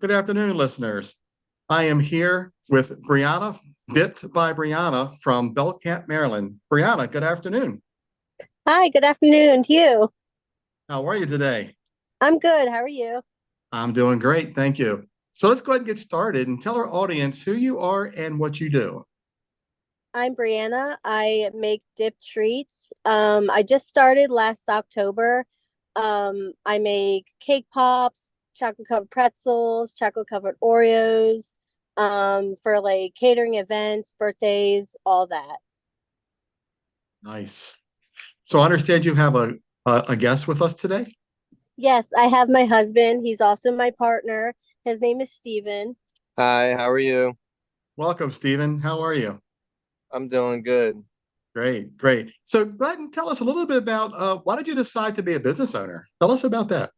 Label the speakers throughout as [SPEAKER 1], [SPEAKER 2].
[SPEAKER 1] Good afternoon, listeners. I am here with Brianna, Bit by Brianna from Belcamp, Maryland. Brianna, good afternoon.
[SPEAKER 2] Hi, good afternoon to you.
[SPEAKER 1] How are you today?
[SPEAKER 2] I'm good. How are you?
[SPEAKER 1] I'm doing great, thank you. So let's go ahead and get started and tell our audience who you are and what you do.
[SPEAKER 2] I'm Brianna. I make dip treats. I just started last October. I make cake pops, chocolate covered pretzels, chocolate covered Oreos, for like catering events, birthdays, all that.
[SPEAKER 1] Nice. So I understand you have a guest with us today.
[SPEAKER 2] Yes, I have my husband. He's also my partner. His name is Steven.
[SPEAKER 3] Hi, how are you?
[SPEAKER 1] Welcome, Stephen. How are you?
[SPEAKER 3] I'm doing good.
[SPEAKER 1] Great, great. So go ahead and tell us a little bit about why did you decide to be a business owner? Tell us about that.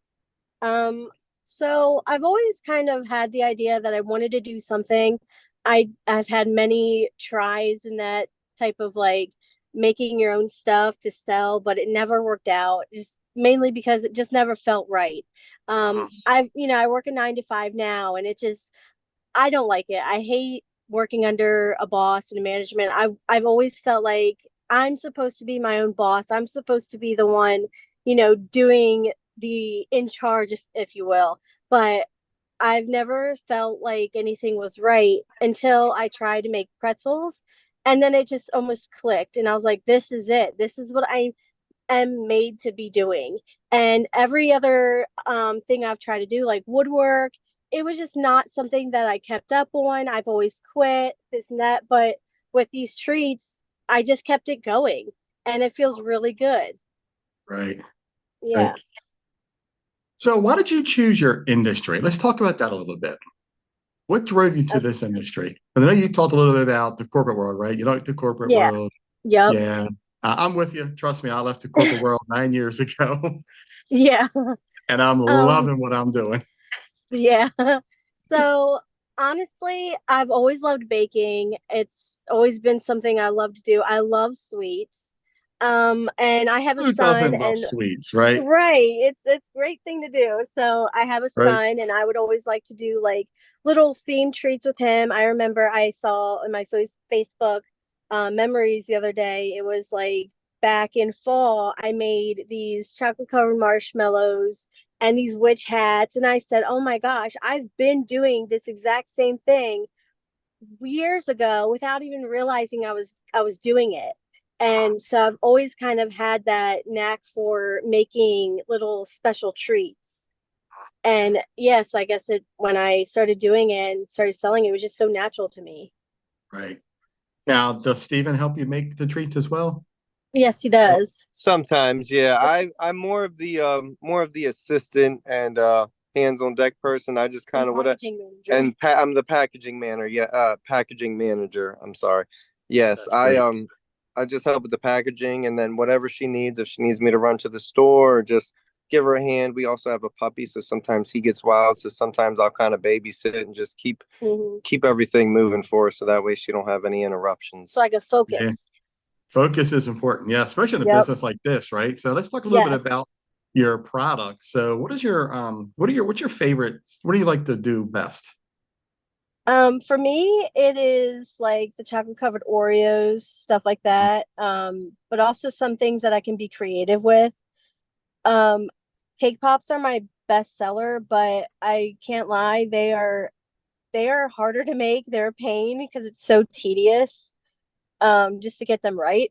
[SPEAKER 2] Um, so I've always kind of had the idea that I wanted to do something. I've had many tries in that type of like making your own stuff to sell, but it never worked out. Just mainly because it just never felt right. I work a 9 to 5 now, and it just I don't like it. I hate working under a boss and a management. I've always felt like I'm supposed to be my own boss. I'm supposed to be the one, doing the in charge, if you will. But I've never felt like anything was right until I tried to make pretzels. And then it just almost clicked. And I was like, this is it. This is what I am made to be doing. And every other thing I've tried to do, like woodwork, it was just not something that I kept up on. I've always quit this and that. But with these treats, I just kept it going, and it feels really good.
[SPEAKER 1] Right, right.
[SPEAKER 2] Yeah.
[SPEAKER 1] So why did you choose your industry? Let's talk about that a little bit. What drove you to
[SPEAKER 2] Uh,
[SPEAKER 1] this industry? And I know you talked a little bit about the corporate world, right? You like the corporate
[SPEAKER 2] yeah.
[SPEAKER 1] world.
[SPEAKER 2] Yep.
[SPEAKER 1] Yeah. I'm with you. Trust me, I left the corporate world 9 years ago,
[SPEAKER 2] Yeah.
[SPEAKER 1] and I'm
[SPEAKER 2] Um,
[SPEAKER 1] loving what I'm doing.
[SPEAKER 2] yeah. So honestly, I've always loved baking. It's always been something I love to do. I love sweets. And I have a
[SPEAKER 1] Who
[SPEAKER 2] son,
[SPEAKER 1] doesn't love
[SPEAKER 2] and
[SPEAKER 1] sweets, right?
[SPEAKER 2] right, it's a great thing to do. So I have a
[SPEAKER 1] Right.
[SPEAKER 2] son, and I would always like to do like little themed treats with him. I remember I saw in my Facebook memories the other day. It was like back in fall. I made these chocolate covered marshmallows and these witch hats, and I said, "Oh my gosh, I've been doing this exact same thing years ago without even realizing I was doing it." And so I've always kind of had that knack for making little special treats. And yes, I guess it when I started doing it and started selling it was just so natural to me.
[SPEAKER 1] Right. Now, does Stephen help you make the treats as well?
[SPEAKER 2] Yes, he does.
[SPEAKER 3] Sometimes, yeah. I'm more of the assistant and hands on deck person. I just
[SPEAKER 2] And
[SPEAKER 3] kind of what
[SPEAKER 2] packaging manager.
[SPEAKER 3] and I'm the packaging manager. Yeah, packaging manager. I'm sorry. Yes,
[SPEAKER 1] That's great.
[SPEAKER 3] I just help with the packaging, and then whatever she needs, if she needs me to run to the store or just give her a hand. We also have a puppy, so sometimes he gets wild. So sometimes I'll kind of babysit and just keep
[SPEAKER 2] Hmm.
[SPEAKER 3] keep everything moving for her, so that way she don't have any
[SPEAKER 2] So
[SPEAKER 3] interruptions.
[SPEAKER 2] I could
[SPEAKER 1] Yeah.
[SPEAKER 2] focus.
[SPEAKER 1] Focus is important. Yeah, especially in a
[SPEAKER 2] Yep.
[SPEAKER 1] business like this, right? So let's talk a little bit about
[SPEAKER 2] Yes.
[SPEAKER 1] your product. So what's your favorite? What do you like to do best?
[SPEAKER 2] For me, it is like the chocolate covered Oreos, stuff like that. But also some things that I can be creative with. Um, Cake pops are my best seller, but I can't lie, they are harder to make. They're a pain because it's so tedious. Just to get them right.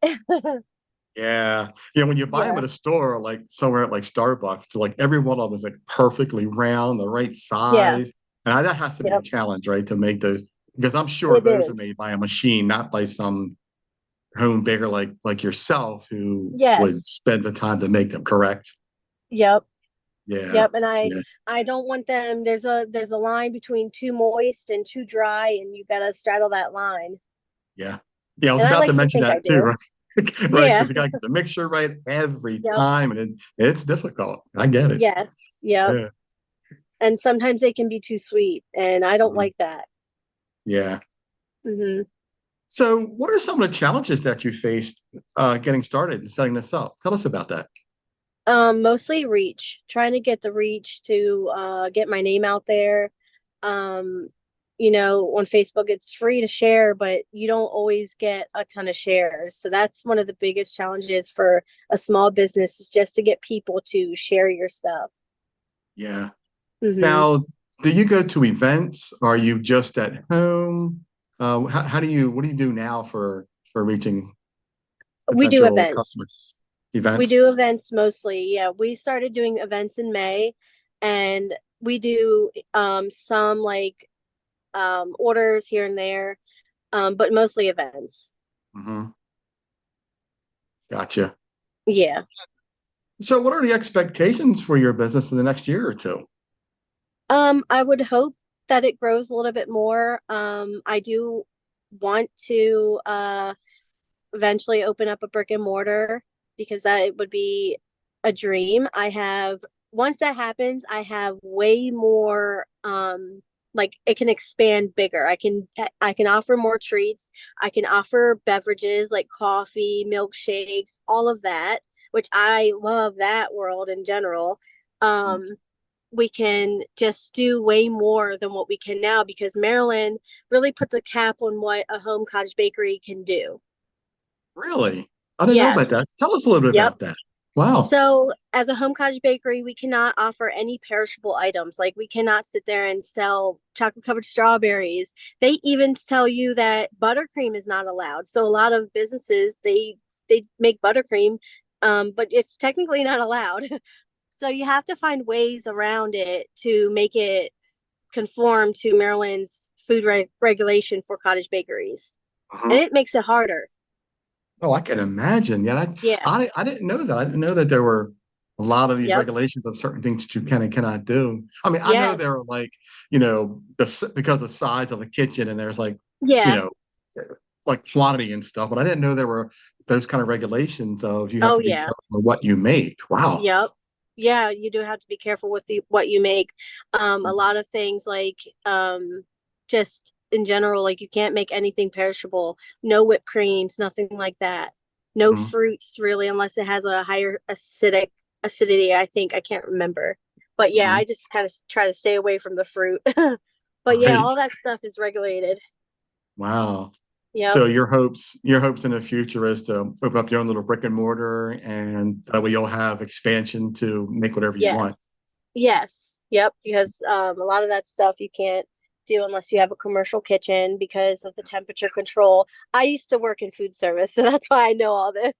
[SPEAKER 1] Yeah. Yeah, when you buy them
[SPEAKER 2] Yeah.
[SPEAKER 1] at a store, like somewhere at like Starbucks, like every one of them is like perfectly round, the right
[SPEAKER 2] Yeah.
[SPEAKER 1] size. And that has to be a
[SPEAKER 2] Yep.
[SPEAKER 1] challenge, right? To make those, because I'm sure
[SPEAKER 2] It
[SPEAKER 1] those are
[SPEAKER 2] is.
[SPEAKER 1] made by a machine, not by some home baker like yourself who would
[SPEAKER 2] Yes.
[SPEAKER 1] spend the time to make them, correct?
[SPEAKER 2] Yep.
[SPEAKER 1] Yeah.
[SPEAKER 2] Yep. And I
[SPEAKER 1] Yeah.
[SPEAKER 2] I don't want them. There's a line between too moist and too dry, and you gotta straddle that line.
[SPEAKER 1] Yeah. Yeah. I was
[SPEAKER 2] And I
[SPEAKER 1] about to
[SPEAKER 2] like to
[SPEAKER 1] mention
[SPEAKER 2] think I
[SPEAKER 1] that too,
[SPEAKER 2] do.
[SPEAKER 1] right? Right.
[SPEAKER 2] Yeah.
[SPEAKER 1] Because you got to get the mixture right every
[SPEAKER 2] Yep.
[SPEAKER 1] time. And it's difficult. I get it.
[SPEAKER 2] Yes. Yep.
[SPEAKER 1] Yeah.
[SPEAKER 2] And sometimes they can be too sweet, and I don't
[SPEAKER 1] Mhm.
[SPEAKER 2] like that.
[SPEAKER 1] Yeah.
[SPEAKER 2] Hmm.
[SPEAKER 1] So, what are some of the challenges that you faced getting started and setting this up? Tell us about that.
[SPEAKER 2] Mostly reach, trying to get the reach to get my name out there. On Facebook it's free to share, but you don't always get a ton of shares. So that's one of the biggest challenges for a small business, is just to get people to share your stuff.
[SPEAKER 1] Yeah.
[SPEAKER 2] Mm-hmm.
[SPEAKER 1] Now, do you go to events? Are you just at home? How do you, what do you do now for reaching
[SPEAKER 2] We do
[SPEAKER 1] potential
[SPEAKER 2] events.
[SPEAKER 1] customers?
[SPEAKER 2] We
[SPEAKER 1] Events?
[SPEAKER 2] do events mostly. Yeah, we started doing events in May, and we do some like orders here and there, but mostly events.
[SPEAKER 1] Hmm. Gotcha.
[SPEAKER 2] Yeah.
[SPEAKER 1] So what are the expectations for your business in the next year or two?
[SPEAKER 2] I would hope that it grows a little bit more. I do want to eventually open up a brick and mortar, because that would be a dream. Once that happens, I have way more like it can expand bigger. I can offer more treats. I can offer beverages like coffee, milkshakes, all of that, which I love that world in general. Um we can just do way more than what we can now, because Maryland really puts a cap on what a home cottage bakery can do.
[SPEAKER 1] Really? I didn't know about that.
[SPEAKER 2] Yes.
[SPEAKER 1] Tell us a little bit
[SPEAKER 2] Yep.
[SPEAKER 1] about that. Wow.
[SPEAKER 2] So, as a home cottage bakery, we cannot offer any perishable items. Like, we cannot sit there and sell chocolate covered strawberries. They even tell you that buttercream is not allowed. So, a lot of businesses they make buttercream, but it's technically not allowed. So, you have to find ways around it to make it conform to Maryland's food regulation for cottage bakeries, and
[SPEAKER 1] Uh-huh.
[SPEAKER 2] it makes it harder.
[SPEAKER 1] Oh, I can imagine. Yeah,
[SPEAKER 2] Yeah.
[SPEAKER 1] I didn't know that. I didn't know that there were a lot of these
[SPEAKER 2] Yep.
[SPEAKER 1] regulations of certain things that you can and cannot do. I mean, I know there are
[SPEAKER 2] Yes.
[SPEAKER 1] like, because the size of a kitchen and there's like, you
[SPEAKER 2] Yeah.
[SPEAKER 1] know, like quantity and stuff, but I didn't know there were those kind of regulations of you have
[SPEAKER 2] Oh
[SPEAKER 1] to be
[SPEAKER 2] yeah.
[SPEAKER 1] careful of what you make. Wow.
[SPEAKER 2] Yep. Yeah, you do have to be careful with what you make. A lot of things like just in general, like you can't make anything perishable. No whipped creams, nothing like that. No
[SPEAKER 1] Mhm.
[SPEAKER 2] fruits really, unless it has a higher acidity. I think I can't remember, but yeah,
[SPEAKER 1] Mhm.
[SPEAKER 2] I just kind of try to stay away from the fruit. But yeah,
[SPEAKER 1] Right.
[SPEAKER 2] all that stuff is regulated.
[SPEAKER 1] Wow.
[SPEAKER 2] Yep.
[SPEAKER 1] So your hopes in the future is to open up your own little brick and mortar, and that way you'll have expansion to make whatever you want.
[SPEAKER 2] Yes. Yes. Yep. Because a lot of that stuff you can't do unless you have a commercial kitchen because of the temperature control. I used to work in food service, so that's why I know all this.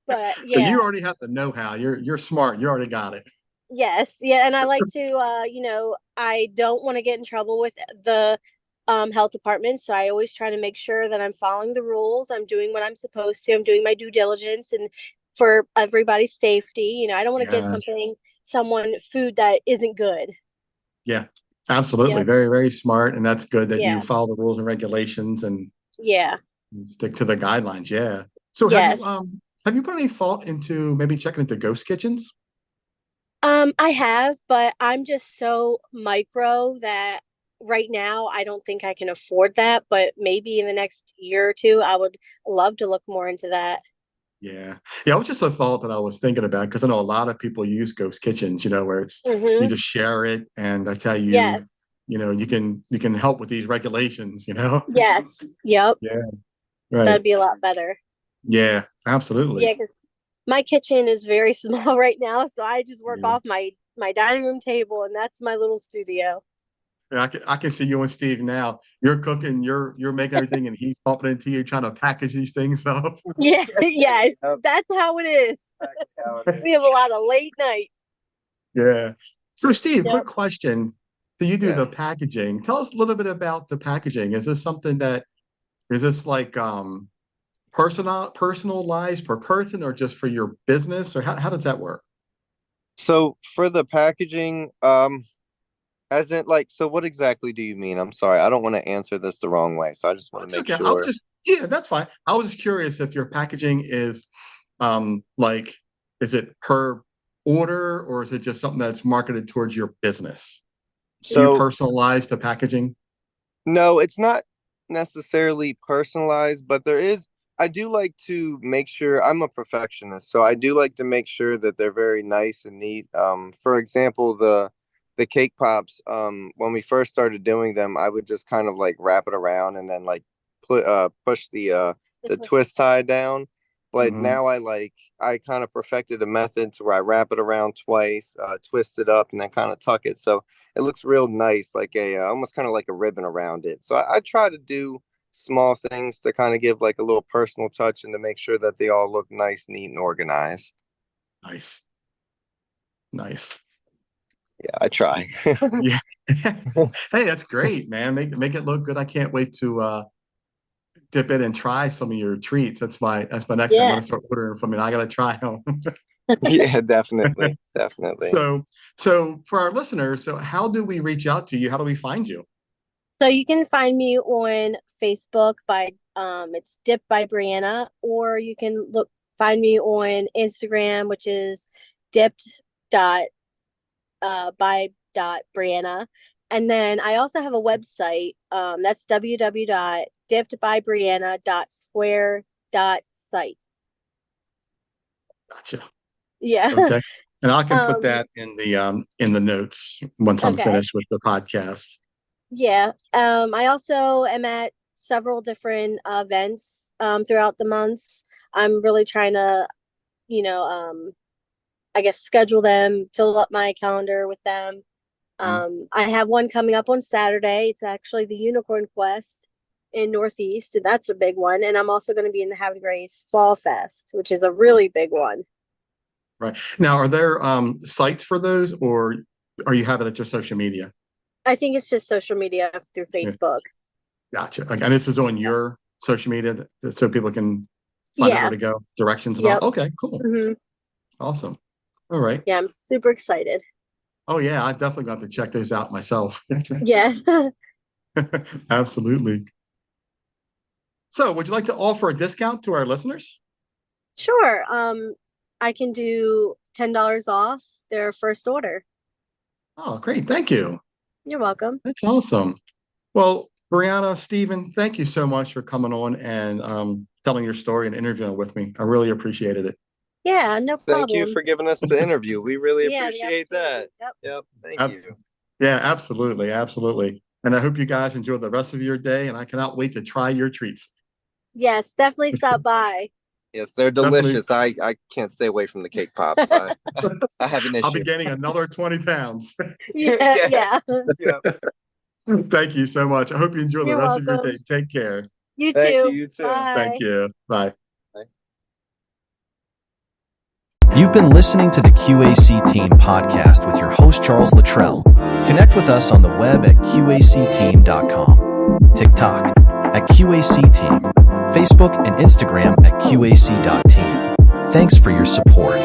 [SPEAKER 2] But
[SPEAKER 1] So you
[SPEAKER 2] yeah,
[SPEAKER 1] already have the know-how. You're smart. You already got it.
[SPEAKER 2] yes, yeah, and I like to, I don't want to get in trouble with the health department, so I always try to make sure that I'm following the rules. I'm doing what I'm supposed to. I'm doing my due diligence, and for everybody's safety, I don't want to give
[SPEAKER 1] Yeah.
[SPEAKER 2] someone food that isn't good.
[SPEAKER 1] Yeah. Absolutely.
[SPEAKER 2] Yep.
[SPEAKER 1] Very, very smart. And that's good that you
[SPEAKER 2] Yeah.
[SPEAKER 1] follow the rules and regulations and
[SPEAKER 2] Yeah.
[SPEAKER 1] stick to the guidelines. Yeah. So
[SPEAKER 2] Yes.
[SPEAKER 1] have you put any thought into maybe checking into ghost kitchens?
[SPEAKER 2] I have, but I'm just so micro that right now I don't think I can afford that. But maybe in the next year or two, I would love to look more into that.
[SPEAKER 1] Yeah. Yeah, it was just a thought that I was thinking about because I know a lot of people use ghost kitchens, where it's you
[SPEAKER 2] Mm-hmm.
[SPEAKER 1] just share it and I tell you,
[SPEAKER 2] Yes.
[SPEAKER 1] you can help with these regulations.
[SPEAKER 2] Yes. Yep.
[SPEAKER 1] Yeah,
[SPEAKER 2] That'd
[SPEAKER 1] right.
[SPEAKER 2] be a lot better.
[SPEAKER 1] Yeah,
[SPEAKER 2] Yeah,
[SPEAKER 1] absolutely.
[SPEAKER 2] because my kitchen is very small right now, so I just work
[SPEAKER 1] Yeah.
[SPEAKER 2] off my dining room table, and that's my little studio.
[SPEAKER 1] And I can see you and Steve now. You're cooking, you're making everything, and he's bumping into you trying to package these things up.
[SPEAKER 2] Yeah. Yes.
[SPEAKER 3] Yep,
[SPEAKER 2] That's how it is.
[SPEAKER 3] exactly how it is.
[SPEAKER 2] We have a lot of late night.
[SPEAKER 1] Yeah. So Steve, quick
[SPEAKER 2] Yep.
[SPEAKER 1] question. So you do the
[SPEAKER 3] Yes.
[SPEAKER 1] packaging. Tell us a little bit about the packaging. Is this like personalized per person or just for your business or how does that work?
[SPEAKER 3] So for the packaging, as in like, so what exactly do you mean? I'm sorry, I don't want to answer this the wrong way, so I just want to
[SPEAKER 1] That's
[SPEAKER 3] make
[SPEAKER 1] okay. I was
[SPEAKER 3] sure.
[SPEAKER 1] just Yeah, that's fine. I was just curious if your packaging is like is it per order or is it just something that's marketed towards your business? Do you
[SPEAKER 3] So
[SPEAKER 1] personalize the packaging?
[SPEAKER 3] no, it's not necessarily personalized, but there is. I do like to make sure I'm a perfectionist, so I do like to make sure that they're very nice and neat. For example, the cake pops, when we first started doing them, I would just kind of like wrap it around and then like push the twist tie down. But
[SPEAKER 1] Mhm.
[SPEAKER 3] now I kind of perfected a method to where I wrap it around twice, twist it up, and then kind of tuck it, so it looks real nice, like a almost kind of like a ribbon around it. So I try to do small things to kind of give like a little personal touch and to make sure that they all look nice, neat, and organized.
[SPEAKER 1] Nice. Nice.
[SPEAKER 3] Yeah, I try.
[SPEAKER 1] Yeah. Hey, that's great, man. Make it look good. I can't wait to dip in and try some of your treats. That's my next thing. I'm
[SPEAKER 2] Yeah.
[SPEAKER 1] gonna start ordering from you. I gotta try them.
[SPEAKER 3] Yeah, definitely, definitely.
[SPEAKER 1] So for our listeners, so how do we reach out to you? How do we find you?
[SPEAKER 2] So you can find me on Facebook by it's Dip by Brianna, or you can find me on Instagram, which is dipped dot by dot Brianna. And then I also have a website. That's www.dippedbybrianna.square.site.
[SPEAKER 1] Gotcha.
[SPEAKER 2] Yeah.
[SPEAKER 1] Okay. And I can put
[SPEAKER 2] um,
[SPEAKER 1] that in the notes once I'm
[SPEAKER 2] okay.
[SPEAKER 1] finished with the podcast.
[SPEAKER 2] Yeah. I also am at several different events throughout the months. I'm really trying to, you know, I guess schedule them, fill up my calendar with them.
[SPEAKER 1] Mhm.
[SPEAKER 2] I have one coming up on Saturday. It's actually the Unicorn Quest in Northeast, and that's a big one. And I'm also going to be in the Happy Grace Fall Fest, which is a really big one.
[SPEAKER 1] Right. Now, are there sites for those, or are you having it just social media?
[SPEAKER 2] I think it's just social media through
[SPEAKER 1] Yeah.
[SPEAKER 2] Facebook.
[SPEAKER 1] Gotcha. Okay. And this is on your social media so people can find out where
[SPEAKER 2] Yeah.
[SPEAKER 1] to go, directions and all.
[SPEAKER 2] Yep.
[SPEAKER 1] Okay, cool.
[SPEAKER 2] hmm
[SPEAKER 1] Awesome. All right.
[SPEAKER 2] Yeah, I'm super excited.
[SPEAKER 1] Oh yeah, I definitely got to check those out myself.
[SPEAKER 2] Yeah.
[SPEAKER 1] Absolutely. So, would you like to offer a discount to our listeners?
[SPEAKER 2] Sure. I can do $10 off their first order.
[SPEAKER 1] Oh, great. Thank you.
[SPEAKER 2] You're welcome.
[SPEAKER 1] That's awesome. Well, Brianna, Stephen, thank you so much for coming on and telling your story and interviewing with me. I really appreciated it.
[SPEAKER 2] Yeah, no
[SPEAKER 3] Thank you
[SPEAKER 2] problem.
[SPEAKER 3] for giving us the interview. We really
[SPEAKER 2] Yeah, the
[SPEAKER 3] appreciate that.
[SPEAKER 2] opportunity. Yep.
[SPEAKER 3] Yep. Thank
[SPEAKER 1] Ab-
[SPEAKER 3] you.
[SPEAKER 1] yeah, absolutely. Absolutely. And I hope you guys enjoy the rest of your day. And I cannot wait to try your treats.
[SPEAKER 2] Yes, definitely stop by.
[SPEAKER 3] Yes, they're
[SPEAKER 1] Definitely.
[SPEAKER 3] delicious. I can't stay away from the cake pops. I have an
[SPEAKER 1] I'll be
[SPEAKER 3] issue.
[SPEAKER 1] gaining another 20 pounds.
[SPEAKER 2] Yeah, yeah.
[SPEAKER 3] Yeah.
[SPEAKER 1] Thank you so much. I hope you enjoy the
[SPEAKER 2] You're
[SPEAKER 1] rest of your day.
[SPEAKER 2] welcome.
[SPEAKER 1] Take care.
[SPEAKER 2] You
[SPEAKER 3] Thank you.
[SPEAKER 2] too.
[SPEAKER 3] You too.
[SPEAKER 1] Thank
[SPEAKER 2] Bye.
[SPEAKER 1] you. Bye.
[SPEAKER 4] You've been listening to the Q.A.C. Team podcast with your host, Charles Luttrell. Connect with us on the web at QACteam.com, TikTok at Q.A.C. Team, Facebook and Instagram at QAC.team. Thanks for your support.